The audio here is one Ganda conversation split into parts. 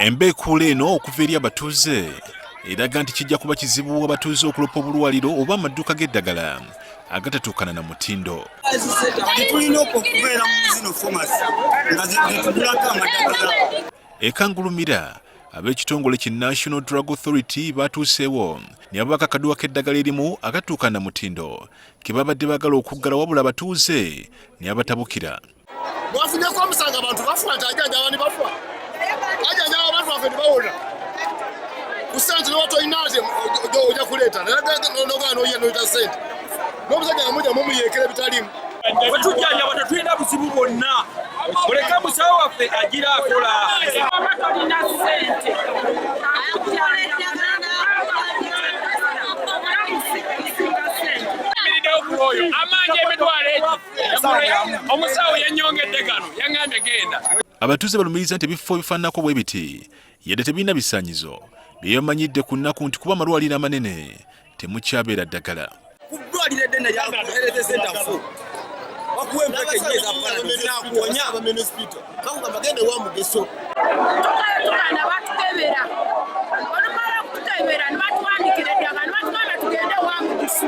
Embeekuula eno okuva eri abatuuze eraga nti kijja kuba kizibu abatuuze okulopa obulwaliro oba amaduuka g'eddagala agatatuukana na mutindo. Tulina okubeera mu zino fomasi nga zetugulako amadagala. Ekangulumira ab'ekitongole ki National Drug Authority batuuseewo ne babaka akaduwa k'eddagala erimu akatuukana na mutindo ke babadde baagala okuggala wabula abatuuze ne abatabukira. Bwafunyeko omusanga abantu bafa nti ajjanjaba ne bafa. Ajjanjaba abantu baffe ne bawona. Ku ssente n'otoyina nti ojja kuleeta nogaa n'oyya n'oyita ssente. N'omusajja nga mujja mumuyeekera bitalimu. Bwe tujjanjaba tetulina buzibu bwonna. Muleke musawo waffe agira akola. Tolina ssente. Omusawo yannyongedde gano yaŋŋambye genda. Abatuuze balumiriza nti ebifo ebifaananako bwe biti yadde tebirina bisaanyizo bye bamanyidde ku nnaku nti kuba amalwaliro amanene temukyabeera ddagala. Ku ddwaliro eddene lya Health Center fu bakuwa empeke nnyeza zinakuwonya bakugamba genda ewa Mugeso. Tukaana batukebera olumala okutukebera ne batuwandikira eddagala ne batugamba tugende ewa Mugeso.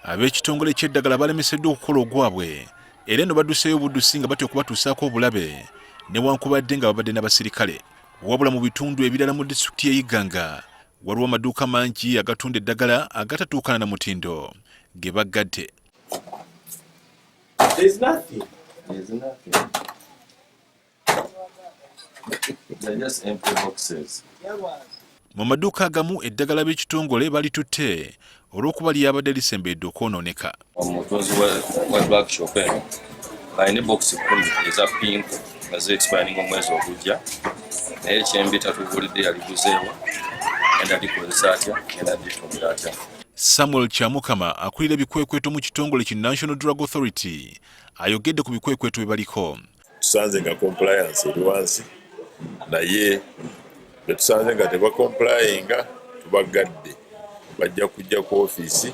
Ab'ekitongole ky'eddagala balemeseddwa okukola ogwabwe era eno badduseeyo obuddusi nga batya okubatuusaako obulabe newankubadde nga babadde n'abasirikale. Wabula mu bitundu ebirala mu disitulikiti y'e Ggwanga waliwo amaduuka mangi agatunda eddagala agatatuukana na mutindo ge baggadde. Mu maduuka agamu eddagala b'ekitongole balitutte olw'okuba lyabadde lisembedde okwonooneka. Omutunzi wa drugshop eno alina bokisi 10 eza pink nga ze-expiring omwezi ogujja naye ekyembi tatubuulidde yaliguzeewo genda likozesa atya genda litundira atya. Samuel Kyamukama akulira ebikwekweto mu kitongole ki National Drug Authority ayogedde ku bikwekweto bye baliko. Tusanze nga compliance eri wansi naye bwe tusanze nga tebacomplyinga tubagadde bajja kujja ku ofiisi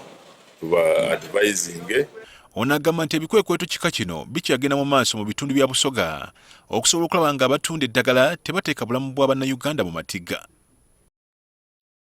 tuba advising. Ono agamba nti ebikwekweto kika kino bikyagenda mu maaso mu bitundu bya Busoga okusobola okulaba nga abatunda eddagala tebateeka bulamu bwa bannayuganda mu matigga.